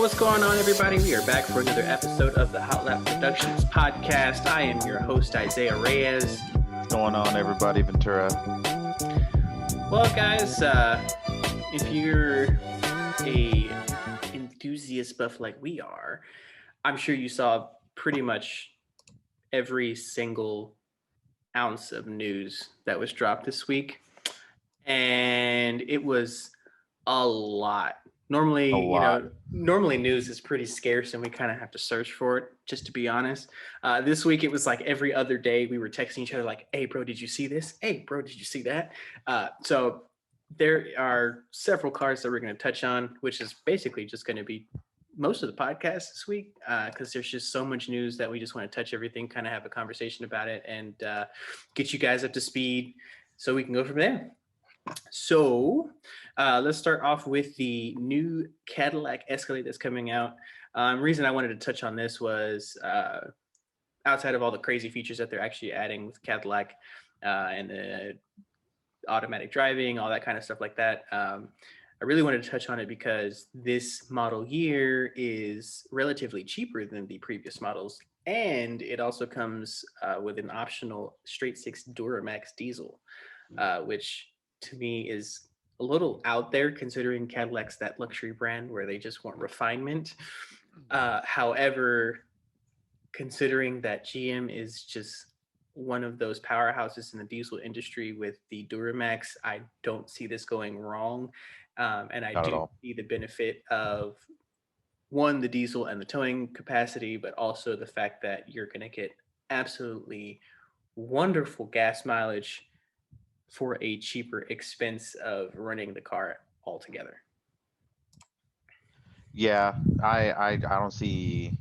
What's going on, everybody? We are back for another episode of the HotLap Productions podcast. I am your host, Isaiah Reyes. What's going on, everybody? Ventura. Well, guys, if you're a enthusiast buff like we are, I'm sure you saw pretty much every single ounce of news that was dropped this week, and it was a lot. Normally news is pretty scarce and we kind of have to search for it, just to be honest. This week, it was like every other day we were texting each other like, hey, bro, did you see this? Hey, bro, did you see that? So there are several cars that we're going to touch on, which is basically just going to be most of the podcast this week, because there's just so much news that we just want to touch everything, kind of have a conversation about it, and get you guys up to speed so we can go from there. So let's start off with the new Cadillac Escalade that's coming out. Reason I wanted to touch on this was outside of all the crazy features that they're actually adding with Cadillac and the automatic driving, all that kind of stuff like that. I really wanted to touch on it because this model year is relatively cheaper than the previous models. And it also comes with an optional straight six Duramax diesel, which to me is a little out there considering Cadillac's that luxury brand where they just want refinement. However, considering that GM is just one of those powerhouses in the diesel industry with the Duramax, I don't see this going wrong. And I do see the benefit of one, the diesel and the towing capacity, but also the fact that you're going to get absolutely wonderful gas mileage for a cheaper expense of running the car altogether. Yeah, I don't see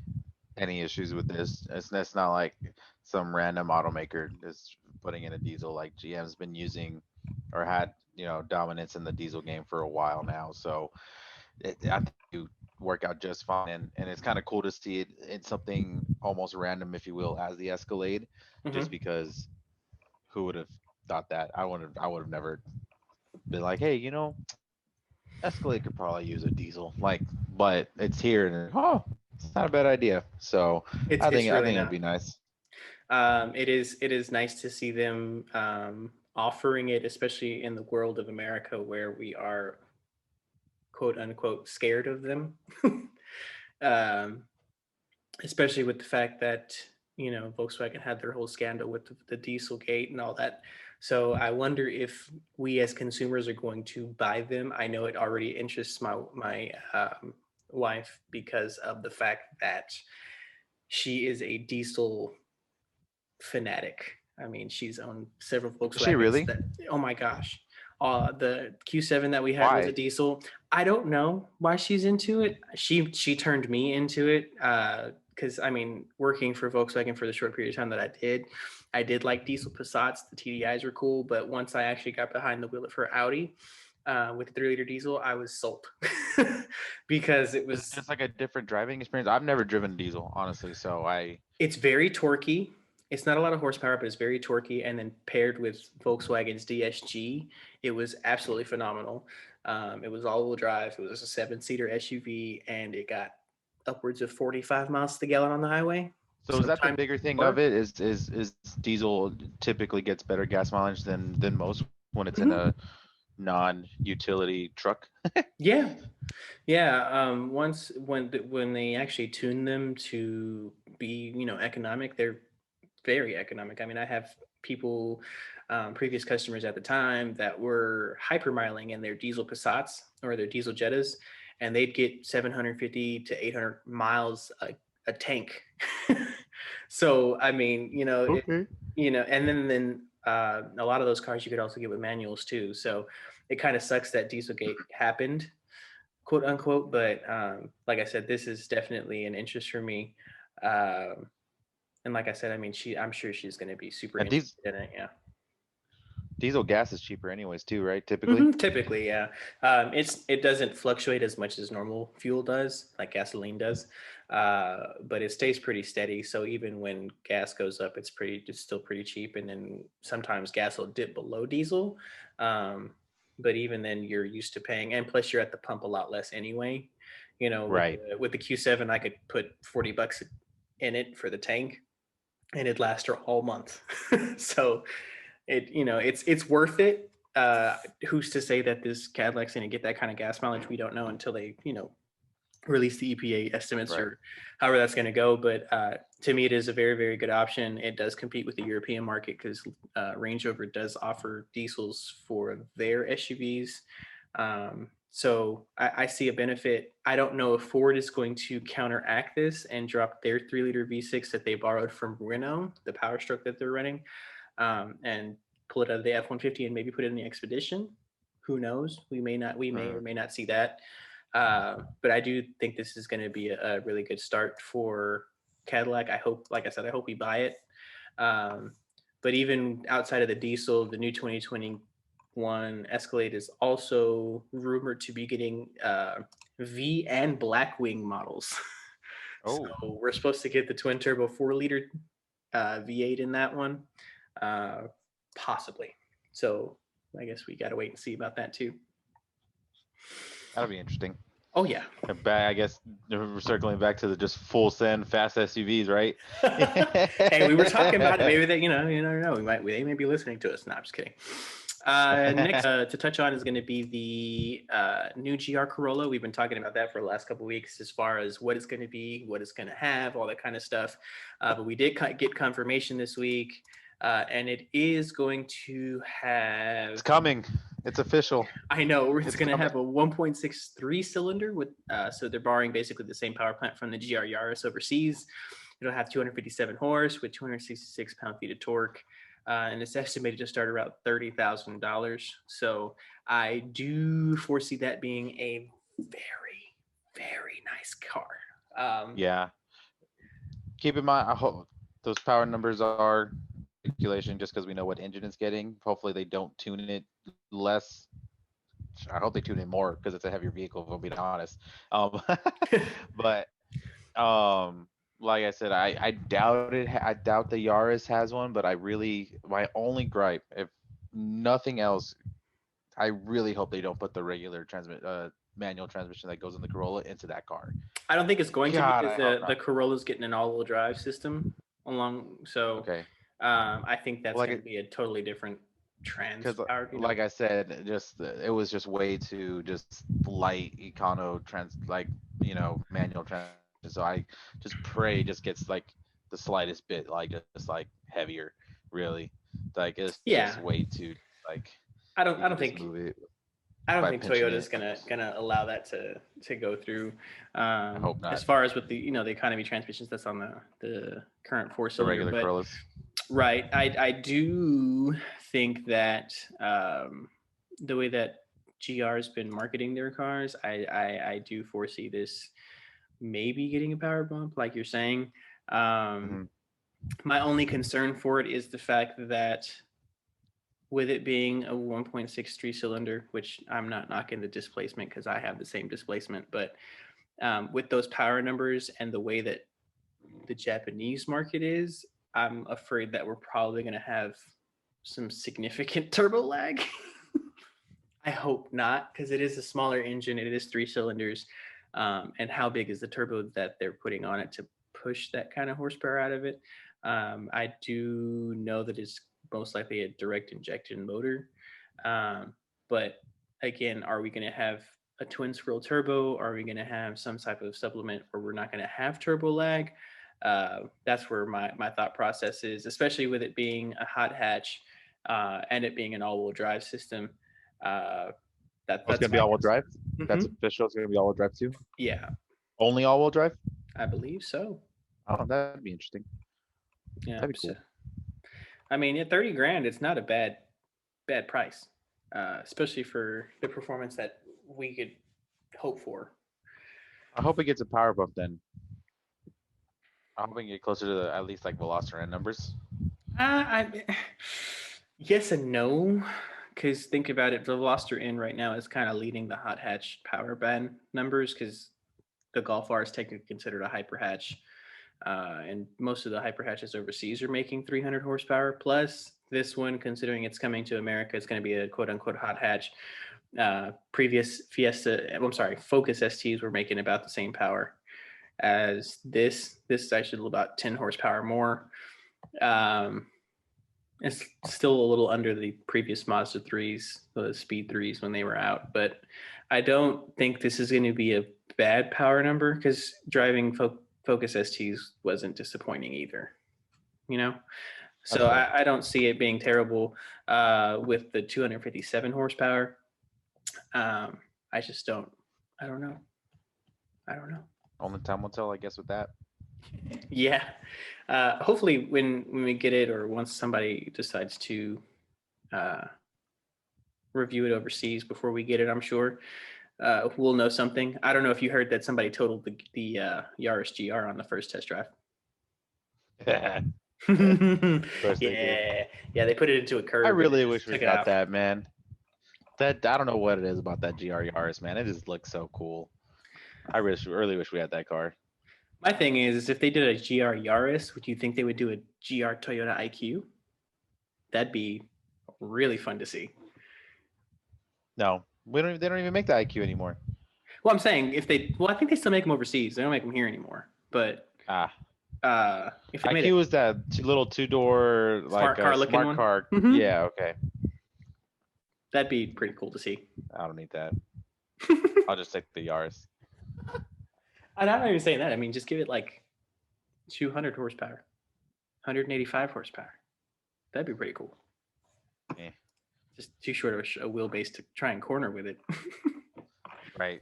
any issues with this. It's not like some random automaker is putting in a diesel. Like GM's been using or had, dominance in the diesel game for a while now. So I think you work out just fine. And it's kind of cool to see it in something almost random, if you will, as the Escalade, just because who would have thought that? I would have never been like, hey, Escalade could probably use a diesel. But it's here and it's not a bad idea. So I think it'd be nice. It is nice to see them offering it, especially in the world of America where we are quote unquote scared of them. Especially with the fact that Volkswagen had their whole scandal with the Dieselgate and all that. So I wonder if we as consumers are going to buy them. I know it already interests my wife because of the fact that she is a diesel fanatic. I mean, she's owned several Volkswagens. Is she really? Oh my gosh. The Q7 that we had was a diesel. I don't know why she's into it. She turned me into it. Because working for Volkswagen for the short period of time that I did like diesel Passats. The TDIs were cool, but once I actually got behind the wheel for Audi with the 3-liter diesel, I was sold because it was just like a different driving experience. I've never driven diesel, honestly, it's very torquey. It's not a lot of horsepower, but it's very torquey. And then paired with Volkswagen's DSG, it was absolutely phenomenal. It was all-wheel drive. It was a 7-seater SUV, and it got upwards of 45 miles to the gallon on the highway. So is that the bigger thing of it? Is diesel typically gets better gas mileage than most when it's in a non-utility truck? Yeah. Once when they actually tune them to be economic, they're very economic. I have people, previous customers at the time that were hypermiling in their diesel Passats or their diesel Jettas, and they'd get 750 to 800 miles a tank. So, okay. And then a lot of those cars you could also get with manuals too. So it kind of sucks that Dieselgate happened, quote unquote. But like I said, this is definitely an interest for me. And like I said, I'm sure she's going to be super interested in it. Yeah. Diesel gas is cheaper anyways too, right? Typically? Typically, yeah. It doesn't fluctuate as much as normal fuel does, like gasoline does, but it stays pretty steady. So even when gas goes up, it's still pretty cheap. And then sometimes gas will dip below diesel. But even then you're used to paying, and plus you're at the pump a lot less anyway. Right. With the Q7, I could put $40 in it for the tank, and it'd last her all month. So it's worth it. Who's to say that this Cadillac's going to get that kind of gas mileage? We don't know until they release the EPA estimates Right. or however that's going to go. But to me, it is a very, very good option. It does compete with the European market because Range Rover does offer diesels for their SUVs. So I see a benefit. I don't know if Ford is going to counteract this and drop their 3-liter V6 that they borrowed from Renault, the Power Stroke that they're running, and pull it out of the F-150 and maybe put it in the Expedition. Who knows? We may not. We may or Mhm. may not see that. But I do think this is going to be a really good start for Cadillac. I hope, like I said, I hope we buy it. Um, but even outside of the diesel, the new 2021 Escalade is also rumored to be getting V and Blackwing models. So Oh, we're supposed to get the twin turbo 4-liter V8 in that one, uh, possibly. So I guess we got to wait and see about that too. that'll be interesting. Oh yeah. Back, I guess we're circling back to the just full send fast SUVs, right? Hey, we were talking about it. Maybe that you never know. They may be listening to us. No, I'm just kidding. Next to touch on is going to be the new GR Corolla. We've been talking about that for the last couple of weeks, as far as what it's going to be, what it's going to have, all that kind of stuff. But we did get confirmation this week, and it is going to have. It's coming. It's official. I know it's It's going to coming. have a 1.63 cylinder with, so they're borrowing basically the same power plant from the GR Yaris overseas. It'll have 257 horse with 266 pound-feet of torque, and it's estimated to start around $30,000. So I do foresee that being a very, very nice car. Yeah. Keep in mind, I hope those power numbers are calculation just because we know what engine it's getting. Hopefully they don't tune it less. I hope they tune it more because it's a heavier vehicle, if I'm being honest. But like I said, I doubt it. I doubt the Yaris has one, but my only gripe, if nothing else, I really hope they don't put the regular manual transmission that goes in the Corolla into that car. I don't think it's going to God, because I hope the not. Corolla's getting an all-wheel drive system along. So Okay. I think that's Like going to it, be a totally different trans because power. like I said, it was just way too just light manual transmission. So I just pray it just gets like the slightest bit like just like heavier, really. Like it's just Yeah, way too like I don't. you I can don't just think. move it I don't by think pinching Toyota's it. gonna allow that to go through. I hope As not. far as with the economy transmissions that's on the current four The cylinder, regular but Corollas. right, I do think that the way that GR has been marketing their cars, I do foresee this maybe getting a power bump, like you're saying. Um, Hmm. my only concern for it is the fact that with it being a 1.63 cylinder, which I'm not knocking the displacement because I have the same displacement, but with those power numbers and the way that the Japanese market is, I'm afraid that we're probably going to have some significant turbo lag. I hope not, because it is a smaller engine. It is 3 cylinders. And how big is the turbo that they're putting on it to push that kind of horsepower out of it? I do know that it's most likely a direct injection motor. Um, but again, are we going to have a twin scroll turbo? Are we going to have some type of supplement where we're not going to have turbo lag? That's where my thought process is, especially with it being a hot hatch and it being an all-wheel drive system. Uh, Oh, it's that's gonna be my all-wheel drive. concern. That's official. It's gonna be all-wheel drive too. Yeah, Only all-wheel drive. I believe so. Oh, that'd be interesting. Yeah, That'd be so, cool. I mean, at 30 grand, it's not a bad price, especially for the performance that we could hope for. I hope it gets a power bump then. I hope we can get closer to at least like Veloster numbers. I yes and no, because think about it. The Veloster N right now is kind of leading the hot hatch power band numbers because the Golf R is technically considered a hyper hatch. And most of the hyper hatches overseas are making 300 horsepower plus. This one, considering it's coming to America, it's going to be a quote unquote hot hatch. Previous Focus STs were making about the same power as this. This is actually about 10 horsepower more. Um, it's still a little under the previous Mazda 3s, the Speed 3s when they were out, but I don't think this is going to be a bad power number because driving Focus STs wasn't disappointing either, you know? That's So fair. I don't see it being terrible with the 257 horsepower. I just don't. I don't know. I don't know. Only time will tell, I guess, with that. Yeah. Hopefully, when we get it, or once somebody decides to uh, review it overseas before we get it, I'm sure we'll know something. I don't know if you heard that somebody totaled the Yaris GR on the first test drive. Of course they did. Yeah, yeah. They put it into a I curve and really just wish we took it got out. that, man. That I don't know what it is about that GR Yaris, man. It just looks so cool. Really wish we had that car. My thing is if they did a GR Yaris, would you think they would do a GR Toyota IQ? That'd be really fun to see. No, we don't. They don't even make the IQ anymore. Well, I'm saying if they, well, I think they still make them overseas. They don't make them here anymore. But Ah, if they made IQ a was that little two door like smart car a looking smart one, car. mm-hmm, Yeah, okay. that'd be pretty cool to see. I don't need that. I'll just take the Yaris. And I'm not even saying that. I mean, just give it like 200 horsepower, 185 horsepower. That'd be pretty cool. Eh, Just too short of a wheelbase to try and corner with it. right.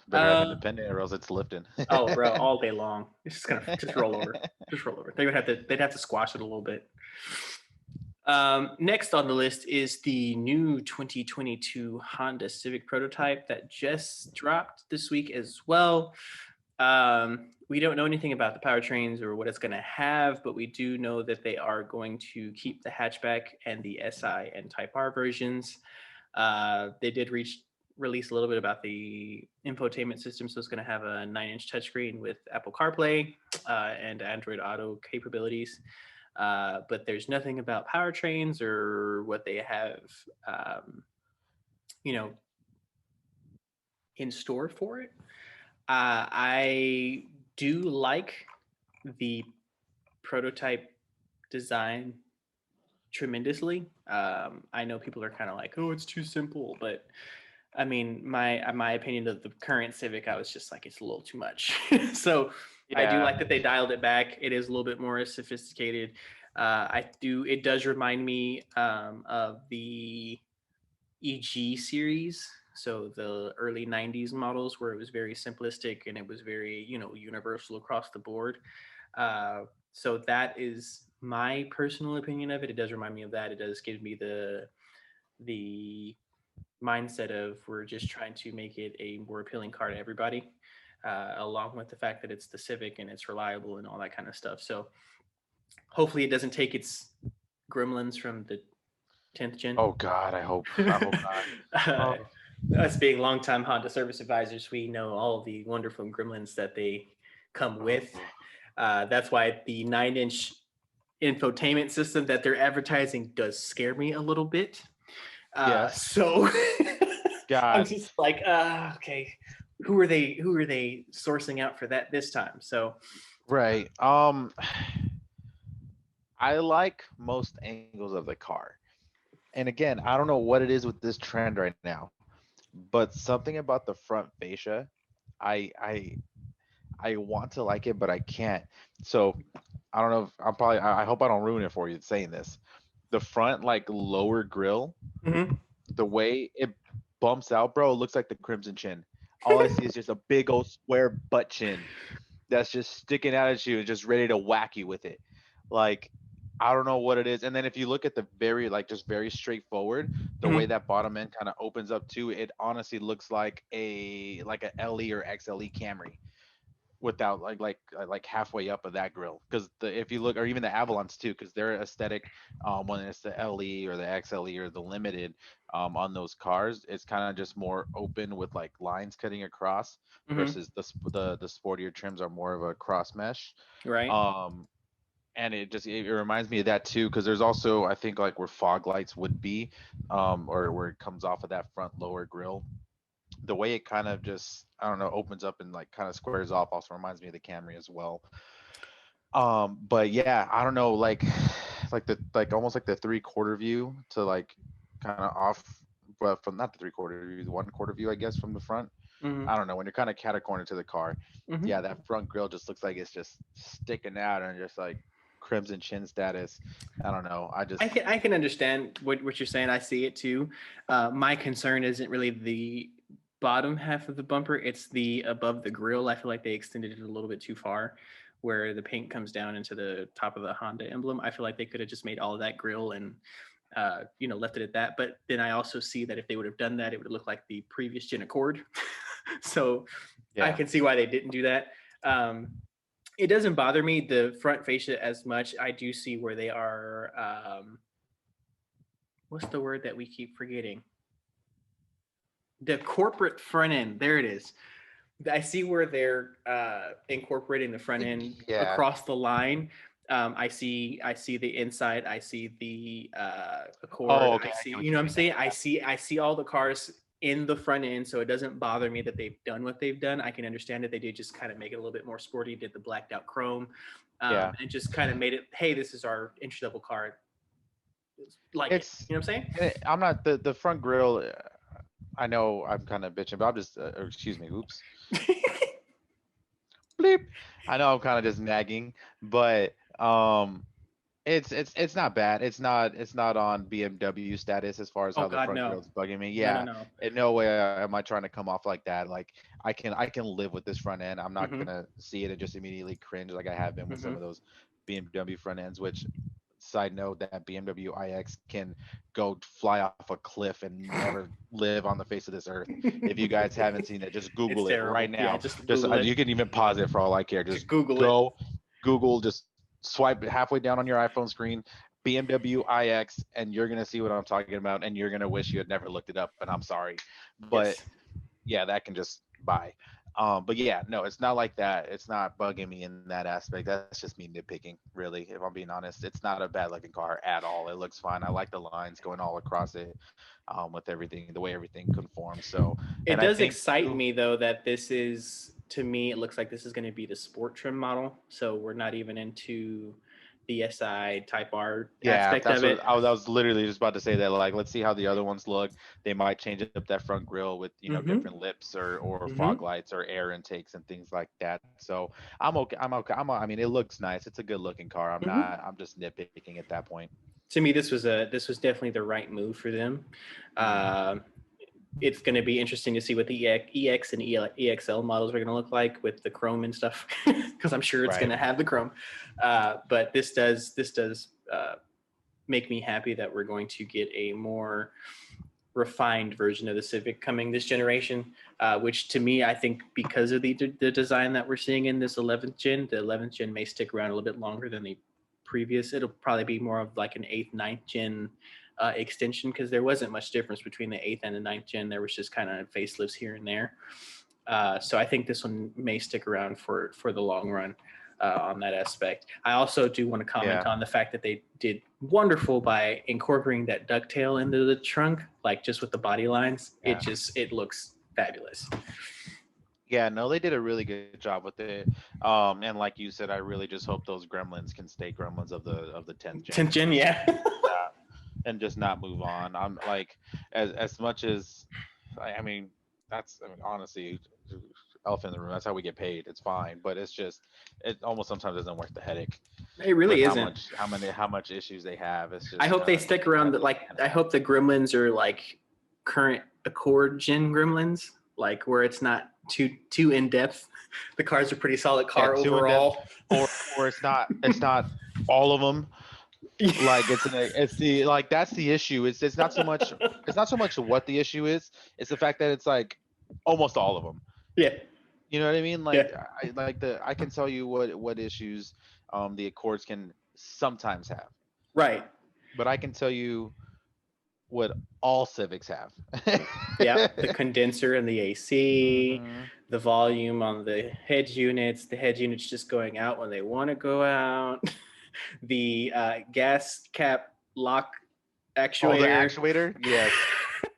Better have uh, independent or else it's lifting. oh, bro, all day long. It's just gonna just roll over. Just roll over. They'd have to squash it a little bit. Next on the list is the new 2022 Honda Civic prototype that just dropped this week as well. We don't know anything about the powertrains or what it's going to have, but we do know that they are going to keep the hatchback and the SI and Type R versions. They did release a little bit about the infotainment system, so it's going to have a 9-inch touchscreen with Apple CarPlay and Android Auto capabilities. But there's nothing about powertrains or what they have, you know, in store for it. I do like the prototype design tremendously. I know people are kind of like, "Oh, it's too simple," but I mean, my opinion of the current Civic, I was just like, it's a little too much. So I do Yeah. like that they dialed it back. It is a little bit more sophisticated. It does remind me of the EG series. So the early 90s models where it was very simplistic and it was very, universal across the board. So that is my personal opinion of it. It does remind me of that. It does give me the mindset of we're just trying to make it a more appealing car to everybody, along with the fact that it's the Civic and it's reliable and all that kind of stuff. So hopefully it doesn't take its gremlins from the 10th gen. Oh God, I hope. I hope not. uh, Oh, us being longtime Honda service advisors, we know all of the wonderful gremlins that they come with. oh, That's why the 9-inch infotainment system that they're advertising does scare me a little bit. yes. So I'm God. just like, okay, who are they sourcing out for that this time? So Right. I like most angles of the car. And again, I don't know what it is with this trend right now, but something about the front fascia, I I I want to like it, but I can't. So I don't know if I'm probably I hope I don't ruin it for you saying this. The front like lower grill, mhm. the way it bumps out, bro, it looks like the Crimson Chin. All I see is just a big old square butt chin that's just sticking out at you and just ready to whack you with it. Like I don't know what it is. And then if you look at the very like just very straightforward, the way Mhm. that bottom end kind of opens up too, it honestly looks like a LE or XLE Camry without like halfway up of that grill. Because if you look, or even the Avalons too, because their aesthetic, when it's the LE or the XLE or the limited, on those cars, it's kind of just more open with like lines cutting across, Mhm. versus the sportier trims are more of a cross mesh. Right. Um, and it reminds me of that too, because there's also, I think, like where fog lights would be, or where it comes off of that front lower grill, the way it kind of just, I don't know, opens up and like kind of squares off also reminds me of the Camry as well. But yeah, I don't know, like like almost like the 3/4 view to like kind of off, but from not the 3/4 view, the 1/4 view, I guess, from the front. Hmm. I don't know, when you're kind of catacorner to the car, Hmm. yeah, that front grill just looks like it's just sticking out and just like crimson chin status. I don't know. I can understand what you're saying. I see it too. My concern isn't really the bottom half of the bumper; it's the above the grill. I feel like they extended it a little bit too far, where the paint comes down into the top of the Honda emblem. I feel like they could have just made all of that grill and left it at that. But then I also see that if they would have done that, it would look like the previous Gen Accord. So I Yeah. can see why they didn't do that. It doesn't bother me the front fascia as much. I do see where they are. What's the word that we keep forgetting? The corporate front end. There it is. I see where they're incorporating the front end Yeah. across the line. I see the inside. I see the Accord. Oh, I okay. I see, get what you know you what I'm mean now. saying? I see all the cars in the front end, so it doesn't bother me that they've done what they've done. I can understand that they did just kind of make it a little bit more sporty, did the blacked out chrome, Yeah. and just kind of made it, hey, this is our entry level car. Like it. It's You know what I'm saying? I'm not the front grill. I know I'm kind of bitching, but I'm just, or excuse me, oops, bleep. I know I'm kind of just nagging, but it's not bad. It's not on BMW status as far as Oh how the God, front no, grill's bugging me. no, no, Yeah, no. in no way am I trying to come off like that. Like I can live with this front end. I'm not Mm-hmm. gonna see it and just immediately cringe like I have been with some Mm-hmm. of those BMW front ends. Which, side note, that BMW iX can go fly off a cliff and never live on the face of this earth. If you guys haven't seen it, just It's Google it right terrible. Yeah, now. just Just Google it. you can even pause it for all I care. Just Just Google it. go Google, just swipe halfway down on your iPhone screen, BMW iX, and you're gonna see what I'm talking about, and you're gonna wish you had never looked it up. And I'm sorry, but Yes. yeah, that can just buy. But yeah, no, it's not like that. It's not bugging me in that aspect. That's just me nitpicking, really. If I'm being honest, it's not a bad looking car at all. It looks fine. I like the lines going all across it, with everything, the way everything conforms. So, It and I does think excite too, me though that this is, to me, it looks like this is going to be the sport trim model. So we're not even into the SI Type R yeah, aspect that's of what it. I was literally just about to say that. Like, let's see how the other ones look. They might change up that front grille with, Mm-hmm. different lips or fog Mm-hmm. lights or air intakes and things like that. So I'm okay. I'm okay. I mean, it looks nice. It's a good looking car. I'm Mm-hmm. not. I'm just nitpicking at that point. To me, this was definitely the right move for them. Mm, Uh, it's going to be interesting to see what the EX and EXL models are going to look like with the chrome and stuff, because I'm sure it's going right. to have the chrome. But this does make me happy that we're going to get a more refined version of the Civic coming this generation, which to me, I think because of the design that we're seeing in this 11th gen, the 11th gen may stick around a little bit longer than the previous. It'll probably be more of like an 8th, 9th gen extension, because there wasn't much difference between the 8th and the 9th gen. There was just kind of facelifts here and there. So I think this one may stick around for the long run on that aspect. I also do want to comment Yeah. on the fact that they did wonderful by incorporating that ducktail into the trunk, like just with the body lines. Yeah. It looks fabulous. Yeah. No, they did a really good job with it. And like you said, I really just hope those gremlins can stay gremlins of the 10th gen 10th gen, yeah. and just not move on. I'm like, as much as I mean, I mean, honestly, elephant in the room. That's how we get paid. It's fine, but it's just, it almost sometimes isn't worth the headache It with really isn't. how much issues they have. It's I just hope they stick around. driving me Like I bananas. hope the Gremlins are like current Accord Gen Gremlins, like where it's not too in depth. The car's a pretty solid Yeah, car too in depth, overall. or it's not all of them. Like it's the like that's the issue. It's not so much what the issue is. It's the fact that it's like almost all of them. Yeah, You know what I mean? yeah, Like I can tell you what issues the Accords can sometimes have, right. but I can tell you what all Civics have. Yeah, the condenser and the AC, Hmm. the volume on the head units just going out when they want to go out. the gas cap lock Oh, the actuator. actuator? Yes.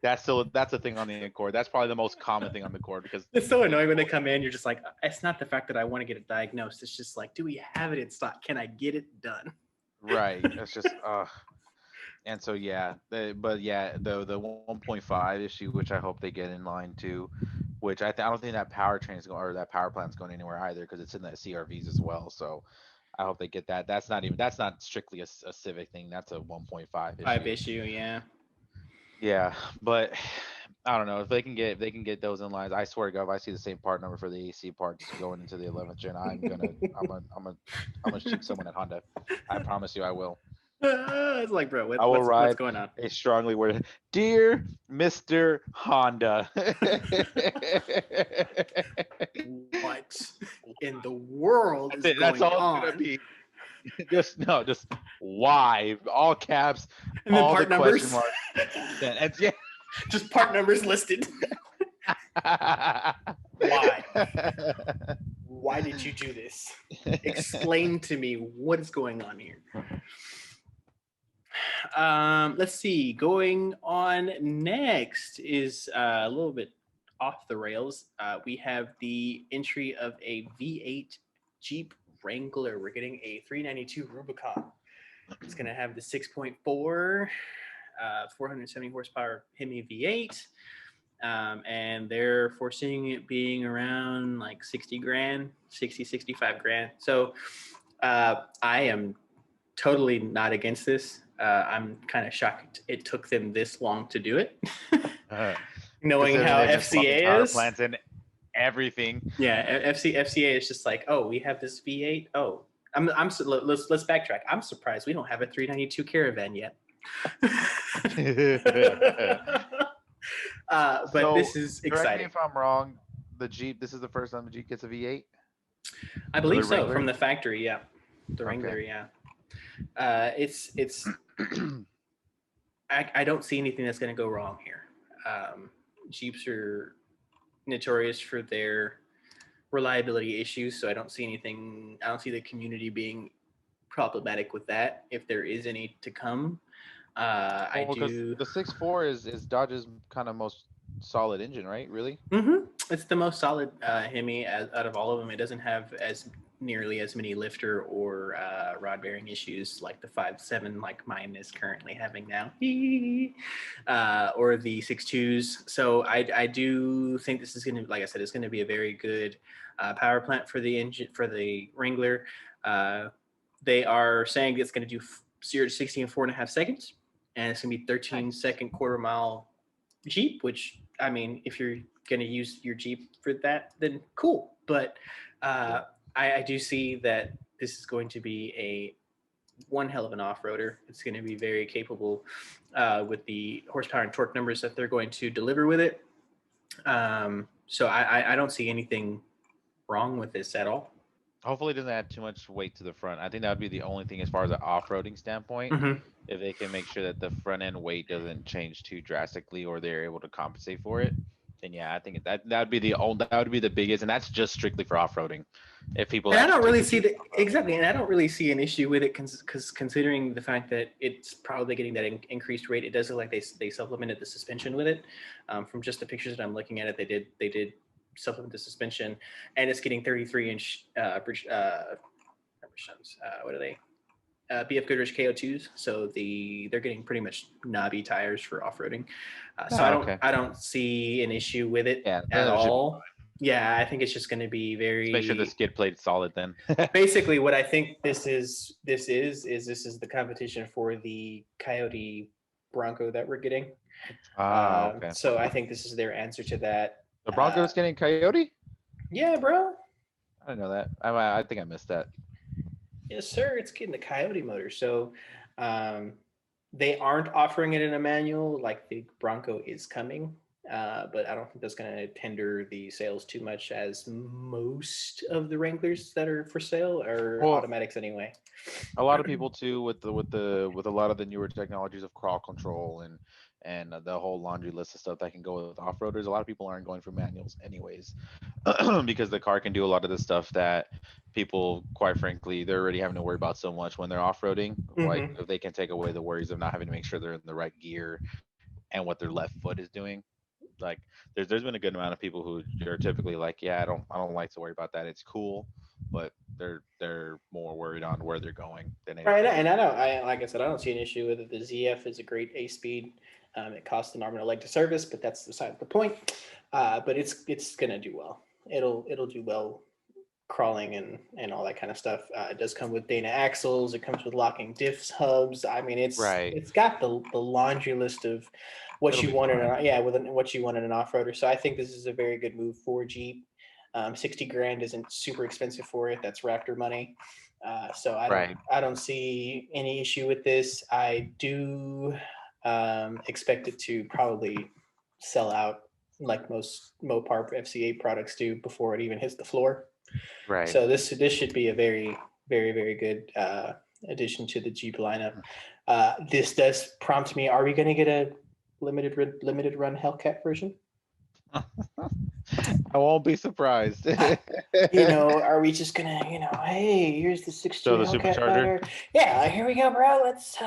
That's a thing on the Accord. That's probably the most common thing on the Accord because It's so annoying when they come in. You're just like, it's not the fact that I want to get it diagnosed. It's just like, do we have it in stock? Can I get it done? right. It's just and so yeah, but yeah, the 1.5 issue, which I hope they get in line too, which I don't think that powertrain is going or that power plant's going anywhere either because it's in the CRVs as well. So I hope they get that. That's not strictly a Civic thing. That's a 1.5 Five issue. issue, yeah. Yeah, but I don't know if they can get those in lines. I swear to God, if I see the same part number for the AC parts going into the 11th gen, I'm gonna shoot someone at Honda. I promise you, I will. It's like, bro, I will what's write going on? a strongly worded, "Dear Mr. Honda." What in the world That's is it. That's going all it's gonna on? be. Just why? All caps, And then all the part question numbers. marks. And yeah. Just part numbers listed. Why? Why did you do this? Explain to me what is going on here. Let's see. Going on next is a little bit off the rails. We have the entry of a V8 Jeep Wrangler. We're getting a 392 Rubicon. It's going to have the 6.4, 470 horsepower Hemi V8. And they're foreseeing it being around like 60 grand, 60, 65 grand. So I am totally not against this. I'm kind of shocked it took them this long to do it. Knowing Considering how they've been swapping FCA power is. plants and everything. Yeah, FCA is just like, oh, we have this V8. Oh, let's backtrack. I'm surprised we don't have a 392 Caravan yet. But So, this is correct me exciting. if I'm wrong. The Jeep. This is the first time the Jeep gets a V8. I believe so, Wrangler? from the factory. Yeah, the Wrangler. Okay. Yeah, it's. I don't see anything that's going to go wrong here. Jeeps are notorious for their reliability issues, so I don't see anything. I don't see the community being problematic with that. If there is any to come, I because do. the 6.4 is Dodge's kind of most solid engine, right? Really? Mm-hmm. It's the most solid Hemi out of all of them. It doesn't have as nearly as many lifter or rod bearing issues like the 5.7 like mine is currently having now, or the 6.2s. So I do think this is going to, like I said, it's going to be a very good power plant for the engine for the Wrangler. They are saying it's going to do 0 to 60 in 4.5 seconds, and it's going to be 13-second quarter mile Jeep, which I mean, if you're going to use your Jeep for that, then cool. But I do see that this is going to be one hell of an off-roader. It's going to be very capable with the horsepower and torque numbers that they're going to deliver with it. So I don't see anything wrong with this at all. Hopefully, it doesn't add too much weight to the front. I think that would be the only thing as far as an off-roading standpoint. Mm-hmm. If they can make sure that the front end weight doesn't change too drastically, or they're able to compensate for it, then yeah, I think that would be the biggest, and that's just strictly for off-roading. If people, and I don't really see exactly, and I don't really see an issue with it because considering the fact that it's probably getting that increased rate, it does look like they supplemented the suspension with it. From just the pictures that I'm looking at it, they did supplement the suspension, and it's getting 33-inch bridge. What are they? BF Goodrich KO2s, so they're getting pretty much knobby tires for off-roading. So I don't see an issue with it at all. Yeah, I think it's just going to be very. Let's make sure the skid plate's solid then. Basically, what I think this is the competition for the Coyote Bronco that we're getting. Okay. So I think this is their answer to that. The Bronco's getting Coyote? Yeah, bro. I didn't know that. I think I missed that. Yes, sir. It's getting the Coyote motor. So they aren't offering it in a manual like the Bronco is coming. but I don't think that's going to hinder the sales too much, as most of the Wranglers that are for sale are Well, automatics anyway. a lot of people too with a lot of the newer technologies of crawl control and the whole laundry list of stuff that can go with off-roaders. A lot of people aren't going for manuals anyways, because the car can do a lot of the stuff that people, quite frankly, they're already having to worry about so much when they're off-roading. Like Mm-hmm. if they can take away the worries of not having to make sure they're in the right gear and what their left foot is doing. Like there's been a good amount of people who are typically like, yeah, I don't like to worry about that. It's cool, but they're more worried on where they're going than Right, anything. and I don't. I like I said, I don't see an issue with it. The ZF is a great A speed. It costs an arm and a leg to service, but that's beside the point. But it's gonna do well. It'll do well crawling and all that kind of stuff. It does come with Dana axles. It comes with locking diffs hubs. I mean, Right. it's got the laundry list of what It'll you be want in fine. an, yeah, with what you want in an off roader. So I think this is a very good move for Jeep. 60 grand isn't super expensive for it. That's Raptor money. So Right. I don't see any issue with this. I do expect it to probably sell out like most Mopar FCA products do before it even hits the floor. Right. So this should be a very good addition to the Jeep lineup. This does prompt me: are we going to get a limited run Hellcat version? I won't be surprised. Are we just gonna, hey, here's the 6G So the Hellcat supercharger. motor. Yeah, here we go, bro. Let's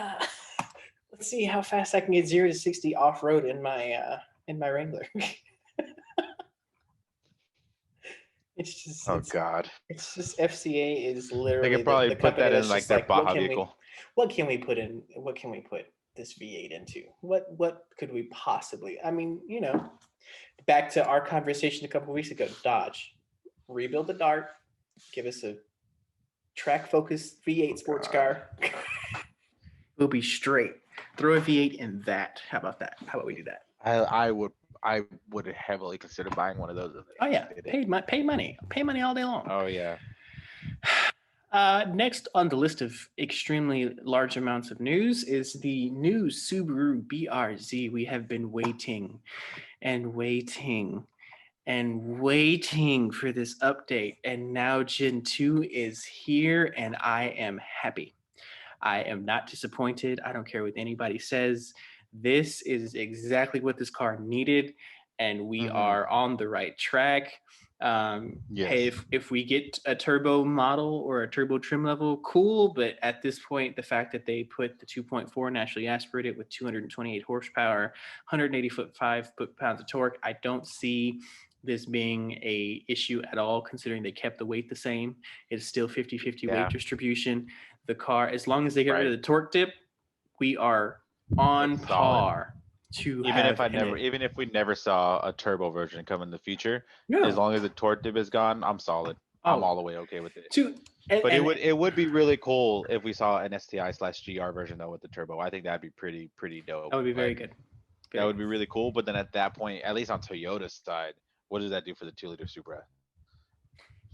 see how fast I can get 0 to 60 off road in my Wrangler. it's just Oh it's God. it's just FCA is They literally could probably the put company that in that's like just their like, Baja vehicle. what can we put in, what can we put this V8 into? What could we possibly? I mean, back to our conversation a couple of weeks ago. Dodge, rebuild the Dart, give us a track focused V8 Oh sports God. car. We'll be straight. Throw a V8 in that. How about that? How about we do that? I would I would heavily consider buying one of those if Oh they yeah, did it. pay money all day long. Oh yeah. Next on the list of extremely large amounts of news is the new Subaru BRZ. We have been waiting and waiting and waiting for this update, and now Gen 2 is here, and I am happy. I am not disappointed. I don't care what anybody says. This is exactly what this car needed, and we Hmm. are on the right track. Hey, Yes. if we get a turbo model or a turbo trim level, cool. But at this point, the fact that they put the 2.4 naturally aspirated with 228 horsepower, 185 foot-pounds of torque, I don't see this being a issue at all, considering they kept the weight the same. It's still 50-50 weight Yeah. distribution. The car, as long as they get rid of Right. the torque dip, we are on It's solid. par to have Even if we never saw a turbo version come in the future, as no. long as the torque dip is gone, I'm solid. I'm Oh, all the way okay with it. to But and it would be really cool if we saw an STI/GR version though with the turbo. I think that'd be pretty dope. that would be very Like good. that Very would good. be really cool. But then at that point, at least on Toyota's side, what does that do for the 2 liter Supra?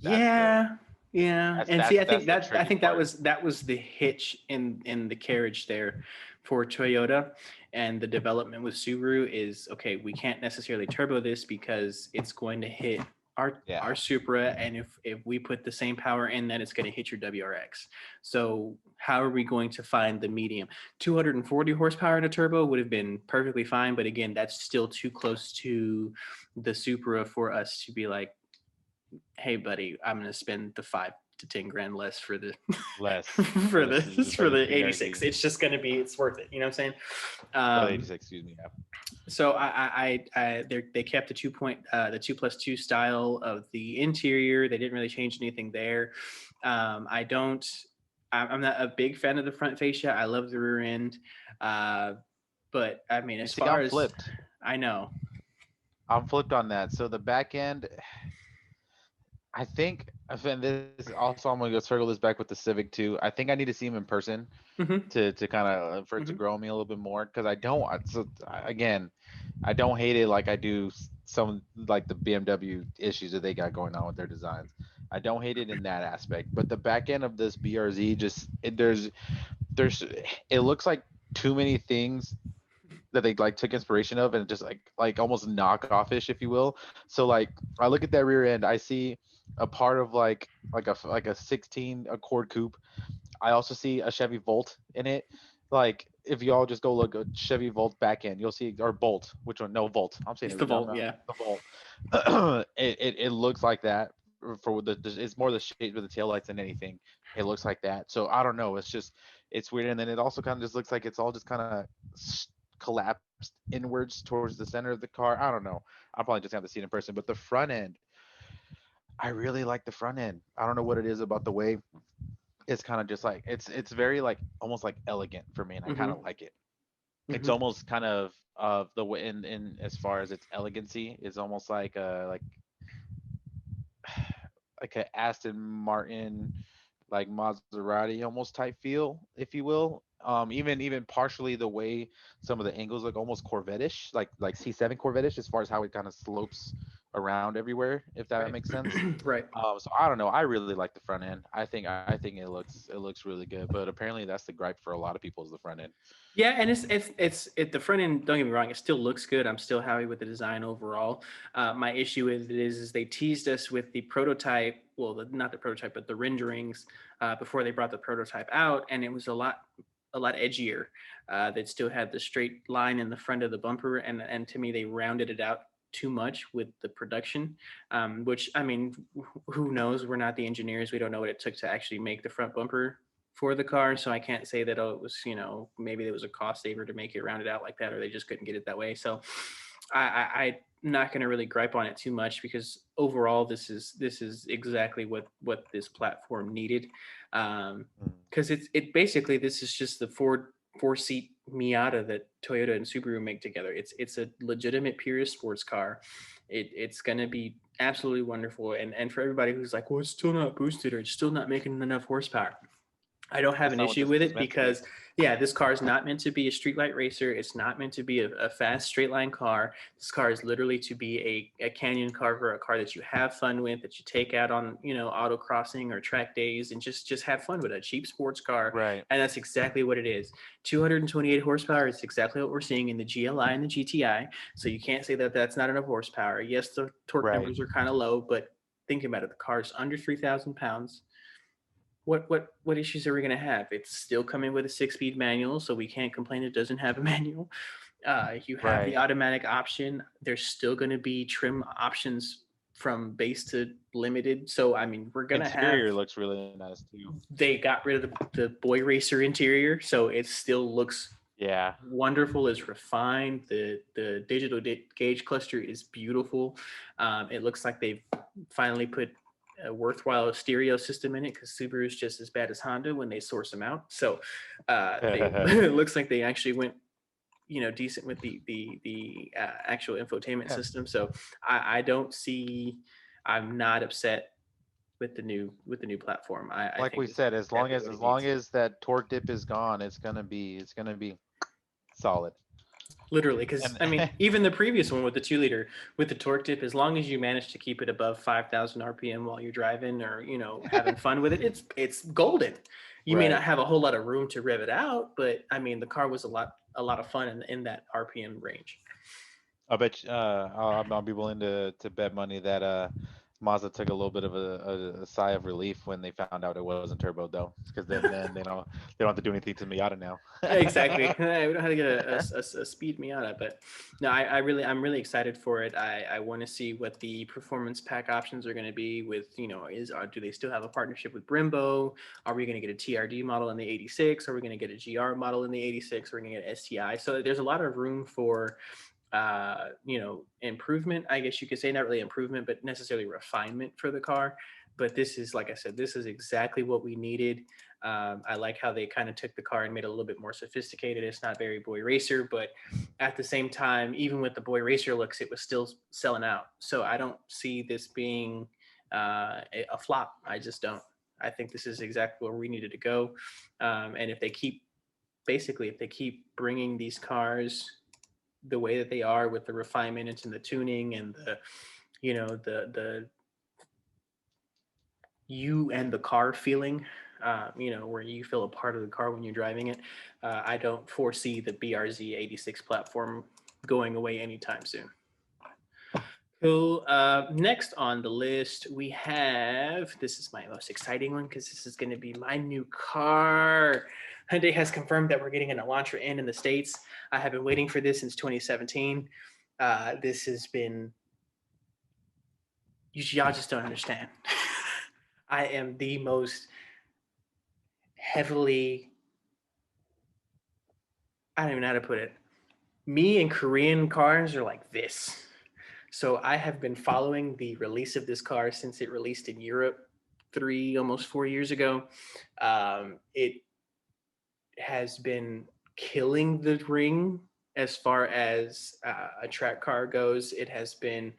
That's the Yeah, yeah. And see, that's the I tricky think part. that was the hitch in the carriage there for Toyota, and the development with Subaru is okay. We can't necessarily turbo this because it's going to hit our Yeah. Supra, and if we put the same power in, then it's going to hit your WRX. So how are we going to find the medium? 240 horsepower in a turbo would have been perfectly fine, but again, that's still too close to the Supra for us to be like, hey buddy, I'm gonna spend the 5 to 10 grand less for the Less for for the the 86. BRZ It's just gonna be, it's worth it. You know what I'm saying? for the Um, 86. Excuse me. Yeah. so they kept the the 2+2 style of the interior. They didn't really change anything there. I don't. I'm not a big fan of the front fascia. I love the rear end, uh, but I mean, You as see, far I'm as flipped. I know, I'm flipped on that. So the back end, I think, and this also I'm gonna go circle this back with the Civic too. I think I need to see him in person hmm to kind of for it to hmm grow on me a little bit more because again, I don't hate it like I do some like the BMW issues that they got going on with their designs. I don't hate it in that aspect, but the back end of this BRZ just there's it looks like too many things that they like took inspiration of and just like almost knockoff-ish, if you will. So like I look at that rear end, I see a part of like a 16 Accord coupe. I also see a Chevy Volt in it. Like if y'all just go look at Chevy Volt back end, you'll see, or Bolt, which one? No, Volt. I'm saying It's it the weird. Volt, yeah. The Volt. It looks like that for it's more the shape of the taillights than anything. It looks like that. So I don't know. It's just it's weird, and then it also kind of just looks like it's all just kind of collapsed inwards towards the center of the car. I don't know. I'll probably just have to see it in person. But the front end, I really like the front end. I don't know what it is about the way it's kind of just like it's very like almost like elegant for me, and I kind Mm-hmm. of like it. It's Mm-hmm. almost kind of the way in as far as its elegancy is almost like a Aston Martin, like Maserati almost type feel, if you will. Even partially the way some of the angles look almost Corvette-ish, like C7 Corvette-ish, as far as how it kind of slopes around everywhere, if that Right. makes sense. Right. So I don't know. I really like the front end. I think it looks really good, but apparently that's the gripe for a lot of people is the front end. Yeah, and it's the front end. Don't get me wrong; it still looks good. I'm still happy with the design overall. My issue with it is they teased us with the prototype. Well, not the prototype, but the renderings before they brought the prototype out, and it was a lot edgier. That still had the straight line in the front of the bumper, and to me, they rounded it out too much with the production. Which I mean, who knows? We're not the engineers. We don't know what it took to actually make the front bumper for the car. So I can't say that, oh, it was, maybe there was a cost saver to make it rounded out like that, or they just couldn't get it that way. So I'm not going to really gripe on it too much because overall, this is exactly what this platform needed. Mm. Because it basically, this is just the four-seat Miata that Toyota and Subaru make together. It's a legitimate purist sports car. It's going to be absolutely wonderful. And for everybody who's like, well, it's still not boosted or it's still not making enough horsepower, I don't have That's an not what issue this with is it meant to be. because, yeah, this car is not meant to be a streetlight racer. It's not meant to be a fast straight line car. This car is literally to be a canyon carver, a car that you have fun with, that you take out on, autocrossing or track days and just have fun with, a cheap sports car. Right. And that's exactly what it is. 228 horsepower is exactly what we're seeing in the GLI and the GTI. So you can't say that that's not enough horsepower. Yes, the torque Right. numbers are kind of low, but think about it. The car's under 3,000 pounds. What issues are we going to have? It's still coming with a 6-speed manual, so we can't complain it doesn't have a manual. You have the Right. automatic option. There's still going to be trim options from base to limited. So I mean, we're going to have. Interior looks really nice too. They got rid of the boy racer interior, so it still looks Yeah. wonderful. It's refined. The digital gauge cluster is beautiful. It looks like they've finally put a worthwhile stereo system in it because Subaru is just as bad as Honda when they source them out. So it looks like they actually went decent with the actual infotainment Yeah. system. So I don't see. I'm not upset with the new platform. I Like think we this is said, as long exactly as what as it long needs. as that torque dip is gone, it's gonna be solid. Literally, because And I mean, even the previous one with the 2 liter with the torque dip, as long as you manage to keep it above 5,000 RPM while you're driving or having fun with it, it's golden. You may not right. have a whole lot of room to rev it out, but I mean, the car was a lot of fun in that RPM range. I bet I'll be willing to bet money that Mazda took a little bit of a sigh of relief when they found out it wasn't turbo though, because then they don't have to do anything to Miata now. Yeah, exactly. We don't have to get a speed Miata, but no, I'm really excited for it. I want to see what the performance pack options are going to be with, do they still have a partnership with Brembo? Are we going to get a TRD model in the 86? Are we going to get a GR model in the 86? Are we going to get STI? So there's a lot of room for improvement, I guess you could say, not really improvement, but necessarily refinement for the car. But this is, like I said, this is exactly what we needed. I like how they kind of took the car and made it a little bit more sophisticated. It's not very boy racer, but at the same time, even with the boy racer looks, it was still selling out. So I don't see this being a flop. I just don't. I think this is exactly where we needed to go. And if they keep bringing these cars the way that they are with the refinement into the tuning and the you and the car feeling, where you feel a part of the car when you're driving it. I don't foresee the BRZ 86 platform going away anytime soon. Cool. Next on the list, we have this is my most exciting one because this is going to be my new car. Hyundai has confirmed that we're getting an Elantra in the States. I have been waiting for this since 2017. This has been, y'all just don't understand. I am the most heavily, I don't even know how to put it. Me and Korean cars are like this. So I have been following the release of this car since it released in Europe almost 4 years ago. It has been killing the ring as far as a track car goes. It has been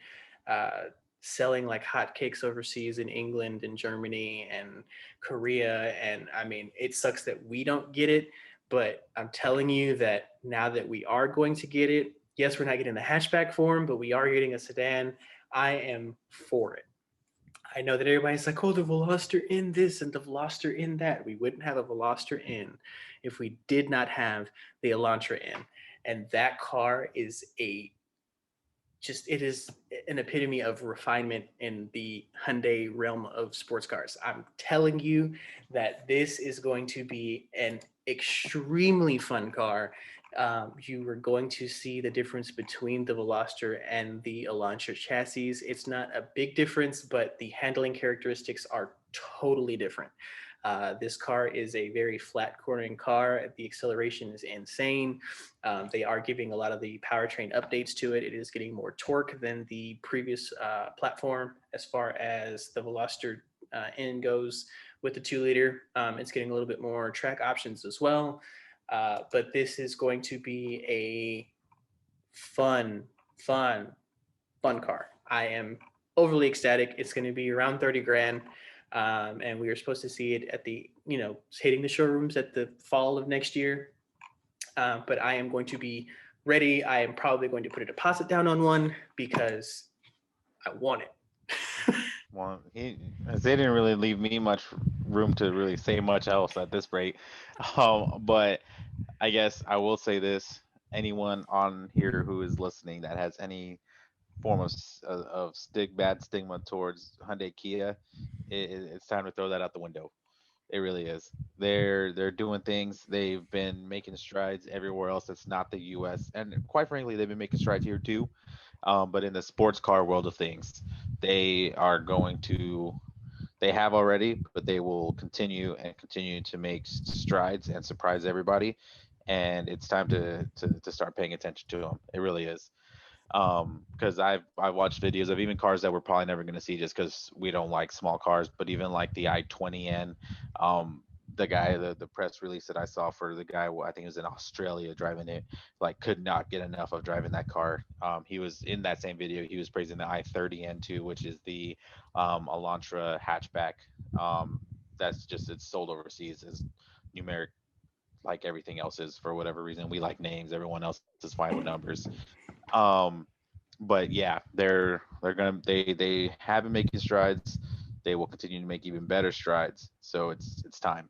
uh, selling like hotcakes overseas in England and Germany and Korea. And I mean, it sucks that we don't get it, but I'm telling you that now that we are going to get it, yes, we're not getting the hatchback form, but we are getting a sedan. I am for it. I know that everybody's like, oh, the Veloster in this and the Veloster in that. We wouldn't have a Veloster in if we did not have the Elantra in. And that car is it is an epitome of refinement in the Hyundai realm of sports cars. I'm telling you that this is going to be an extremely fun car. You are going to see the difference between the Veloster and the Elantra chassis. It's not a big difference, but the handling characteristics are totally different. This car is a very flat cornering car. The acceleration is insane. They are giving a lot of the powertrain updates to it. It is getting more torque than the previous platform as far as the Veloster N goes with the 2 liter. It's getting a little bit more track options as well. But this is going to be a fun, fun, fun car. I am overly ecstatic. It's going to be around 30 grand. And we are supposed to see it at hitting the showrooms at the fall of next year. But I am going to be ready. I am probably going to put a deposit down on one because I want it. Well, they didn't really leave me much room to really say much else at this rate. But I guess I will say this: anyone on here who is listening that has any form of bad stigma towards Hyundai Kia, it's time to throw that out the window. It really is. They're doing things. They've been making strides everywhere else that's not the U.S. And quite frankly, they've been making strides here too. But in the sports car world of things, they are going to. They have already, but they will continue and continue to make strides and surprise everybody. And it's time to start paying attention to them. It really is. Because I've watched videos of even cars that we're probably never going to see just because we don't like small cars, but even like the i20N, the guy, the press release that I saw for the guy, I think he was in Australia driving it, like could not get enough of driving that car. He was in that same video, he was praising the i30N too, which is the Elantra hatchback. That's just, it's sold overseas as numeric, like everything else is. For whatever reason, we like names, everyone else is fine with numbers. um but yeah, they have been making strides. They will continue to make even better strides. So it's time.